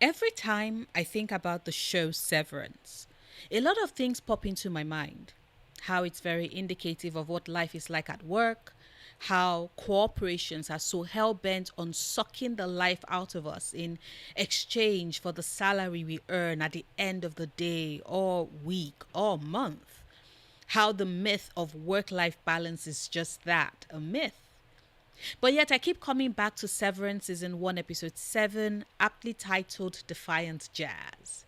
Every time I think about the show Severance, a lot of things pop into my mind. How it's very indicative of what life is like at work, how corporations are so hell bent on sucking the life out of us in exchange for the salary we earn at the end of the day or week or month. How the myth of work life balance is just that, a myth. But yet I keep coming back to Severance season 1 episode 7, aptly titled Defiant Jazz.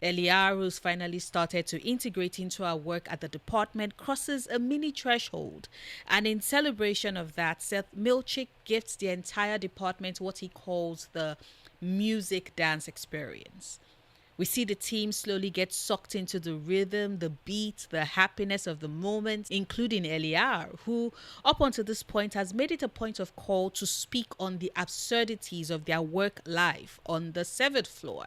Eliaru's finally started to integrate into our work at the department crosses a mini threshold. And in celebration of that, Seth Milchick gifts the entire department what he calls the music dance experience. We see the team slowly get sucked into the rhythm, the beat, the happiness of the moment, including Eliar, who, up until this point, has made it a point of call to speak on the absurdities of their work life on the seventh floor.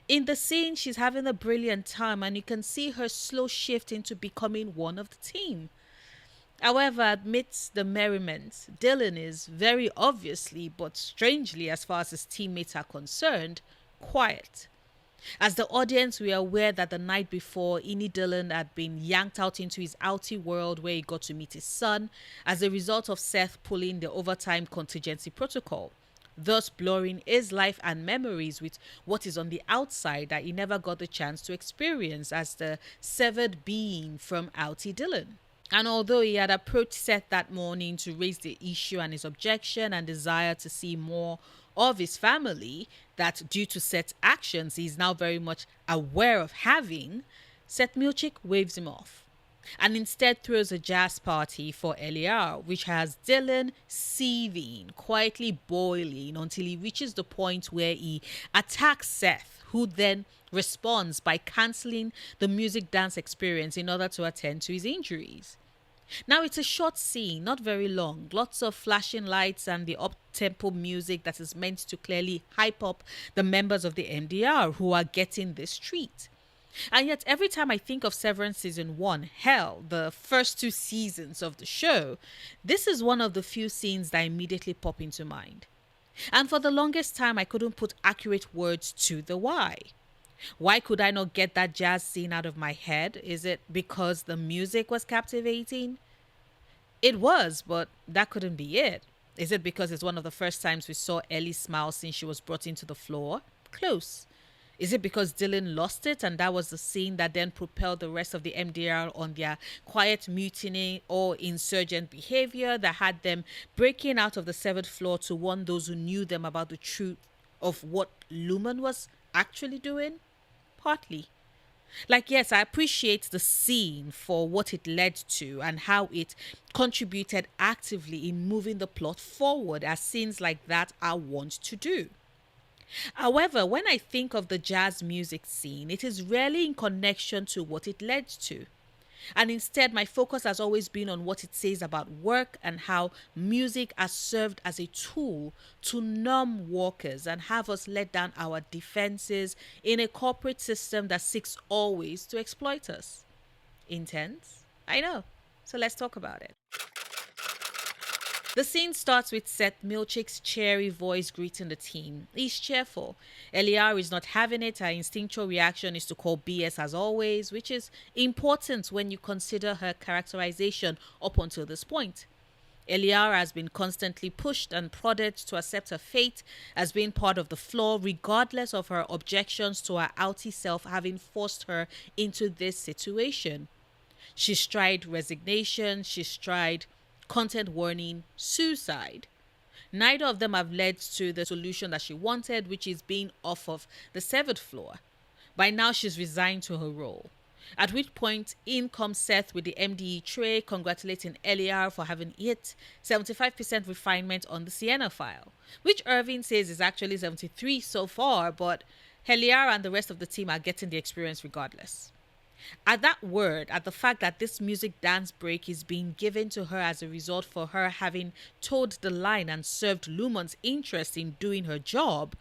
In the scene, she's having a brilliant time, and you can see her slow shift into becoming one of the team. However, amidst the merriment, Dylan is very obviously, but strangely, as far as his teammates are concerned, quiet. As the audience, we are aware that the night before, Ini Dillon had been yanked out into his outie world where he got to meet his son as a result of Seth pulling the overtime contingency protocol, thus blurring his life and memories with what is on the outside that he never got the chance to experience as the severed being from outie Dillon. And although he had approached Seth that morning to raise the issue and his objection and desire to see more of his family, that due to Seth's actions he is now very much aware of having, Seth Milchick waves him off and instead throws a jazz party for Eliar, which has Dylan seething, quietly boiling until he reaches the point where he attacks Seth, who then responds by cancelling the music dance experience in order to attend to his injuries. Now, it's a short scene, not very long, lots of flashing lights and the up tempo music that is meant to clearly hype up the members of the MDR who are getting this treat. And yet, every time I think of Severance season 1, hell, the first 2 seasons of the show, this is one of the few scenes that immediately pop into mind. And for the longest time, I couldn't put accurate words to the why. Why could I not get that jazz scene out of my head? Is it because the music was captivating? It was, but that couldn't be it. Is it because it's one of the first times we saw Ellie smile since she was brought into the floor? Close. Is it because Dylan lost it and that was the scene that then propelled the rest of the MDR on their quiet mutiny or insurgent behavior that had them breaking out of the seventh floor to warn those who knew them about the truth of what Lumen was actually doing? Partly. Like, yes, I appreciate the scene for what it led to and how it contributed actively in moving the plot forward, as scenes like that are wont to do. However, when I think of the jazz music scene, it is rarely in connection to what it led to. And instead, my focus has always been on what it says about work and how music has served as a tool to numb workers and have us let down our defenses in a corporate system that seeks always to exploit us. Intense? I know. So let's talk about it. The scene starts with Seth Milchick's cheery voice greeting the team. He's cheerful. Eliar is not having it. Her instinctual reaction is to call BS as always, which is important when you consider her characterization up until this point. Eliara has been constantly pushed and prodded to accept her fate as being part of the floor, regardless of her objections to her outie self having forced her into this situation. She's tried resignation, she's tried content warning, suicide. Neither of them have led to the solution that she wanted, which is being off of the seventh floor. By now, she's resigned to her role. At which point, in comes Seth with the MDE tray, congratulating Eliar for having hit 75% refinement on the Sienna file, which Irving says is actually 73 so far, but Eliar and the rest of the team are getting the experience regardless. At that word, at the fact that this music dance break is being given to her as a result for her having toed the line and served Lumon's interest in doing her job,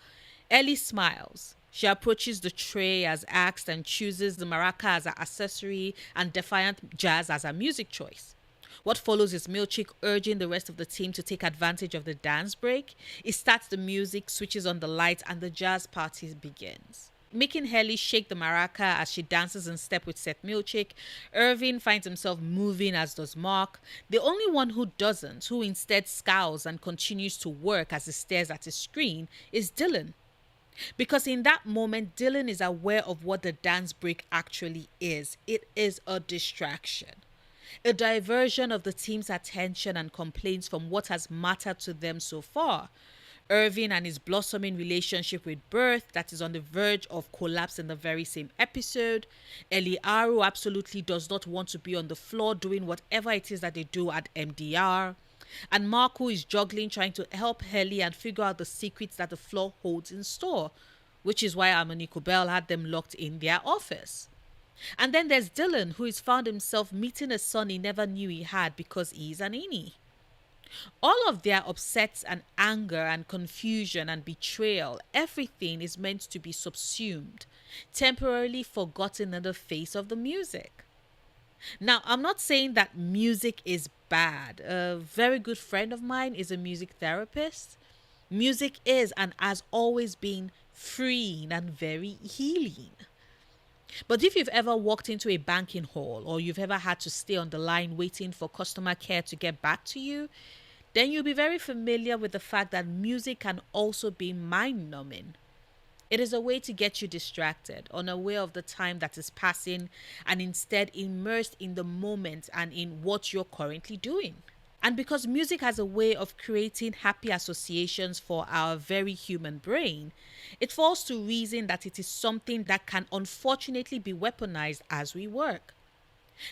Ellie smiles. She approaches the tray as asked and chooses the maraca as her accessory and Defiant jazz as her music choice. What follows is Milchick urging the rest of the team to take advantage of the dance break. It starts the music, switches on the lights, and the jazz party begins. Making Helly shake the maraca as she dances in step with Seth Milchick, Irving finds himself moving, as does Mark. The only one who doesn't, who instead scowls and continues to work as he stares at his screen, is Dylan. Because in that moment, Dylan is aware of what the dance break actually is. It is a distraction, a diversion of the team's attention and complaints from what has mattered to them so far. Irving and his blossoming relationship with Birth that is on the verge of collapse in the very same episode. Eliaru absolutely does not want to be on the floor doing whatever it is that they do at MDR. And Marco is juggling trying to help Helly and figure out the secrets that the floor holds in store, which is why Amaniko Bell had them locked in their office. And then there's Dylan, who has found himself meeting a son he never knew he had because he's an innie. All of their upsets and anger and confusion and betrayal, everything is meant to be subsumed, temporarily forgotten in the face of the music. Now, I'm not saying that music is bad. A very good friend of mine is a music therapist. Music is and has always been freeing and very healing. But if you've ever walked into a banking hall or you've ever had to stay on the line waiting for customer care to get back to you, then you'll be very familiar with the fact that music can also be mind-numbing. It is a way to get you distracted, unaware of the time that is passing, and instead immersed in the moment and in what you're currently doing. And because music has a way of creating happy associations for our very human brain, it falls to reason that it is something that can unfortunately be weaponized as we work.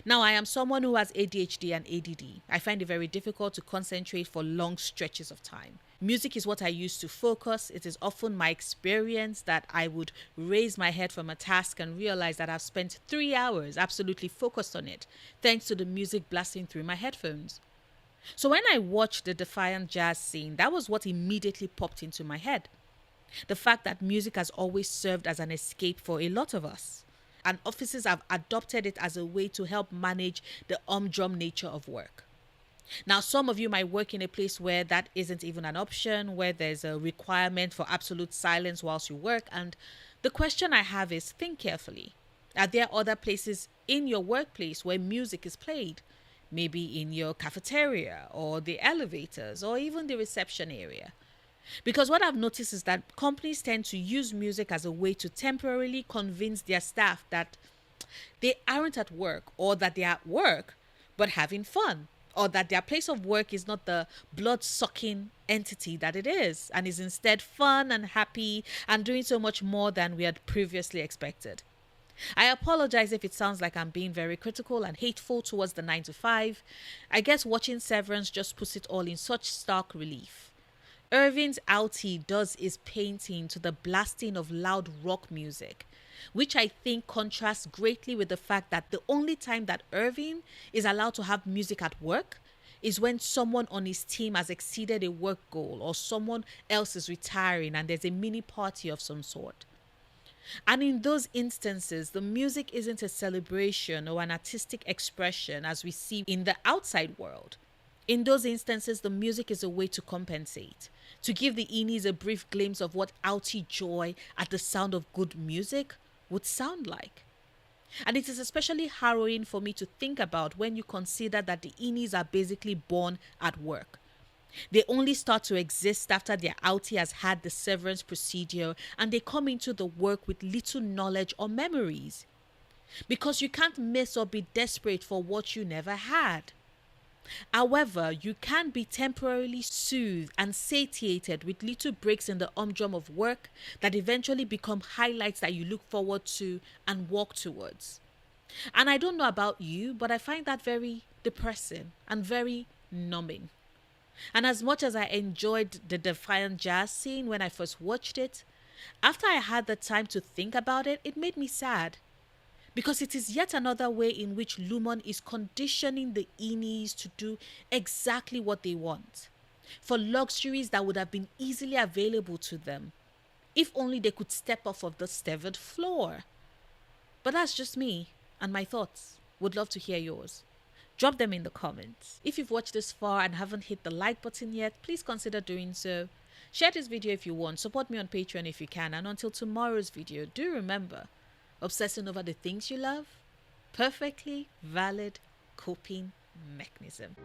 Now, I am someone who has ADHD and ADD. I find it very difficult to concentrate for long stretches of time. Music is what I use to focus. It is often my experience that I would raise my head from a task and realize that I've spent 3 hours absolutely focused on it, thanks to the music blasting through my headphones. So when I watched the Defiant jazz scene, that was what immediately popped into my head. The fact that music has always served as an escape for a lot of us. And offices have adopted it as a way to help manage the humdrum nature of work. Now, some of you might work in a place where that isn't even an option, where there's a requirement for absolute silence whilst you work. And the question I have is, think carefully. Are there other places in your workplace where music is played? Maybe in your cafeteria or the elevators or even the reception area. Because what I've noticed is that companies tend to use music as a way to temporarily convince their staff that they aren't at work, or that they're at work but having fun, or that their place of work is not the blood-sucking entity that it is, and is instead fun and happy and doing so much more than we had previously expected. I apologize if it sounds like I'm being very critical and hateful towards the 9 to 5. I guess watching Severance just puts it all in such stark relief. Irving's outie does his painting to the blasting of loud rock music, which I think contrasts greatly with the fact that the only time that Irving is allowed to have music at work is when someone on his team has exceeded a work goal, or someone else is retiring and there's a mini party of some sort. And in those instances, the music isn't a celebration or an artistic expression as we see in the outside world. In those instances, the music is a way to compensate, to give the innies a brief glimpse of what outie joy at the sound of good music would sound like. And it is especially harrowing for me to think about when you consider that the innies are basically born at work. They only start to exist after their outie has had the severance procedure, and they come into the work with little knowledge or memories. Because you can't miss or be desperate for what you never had. However, you can be temporarily soothed and satiated with little breaks in the humdrum of work that eventually become highlights that you look forward to and walk towards. And I don't know about you, but I find that very depressing and very numbing. And as much as I enjoyed the Defiant jazz scene when I first watched it, after I had the time to think about it, it made me sad. Because it is yet another way in which Lumon is conditioning the innies to do exactly what they want, for luxuries that would have been easily available to them, if only they could step off of the severed floor. But that's just me and my thoughts. Would love to hear yours. Drop them in the comments. If you've watched this far and haven't hit the like button yet, please consider doing so. Share this video if you want. Support me on Patreon if you can. And until tomorrow's video, do remember, obsessing over the things you love, perfectly valid coping mechanism.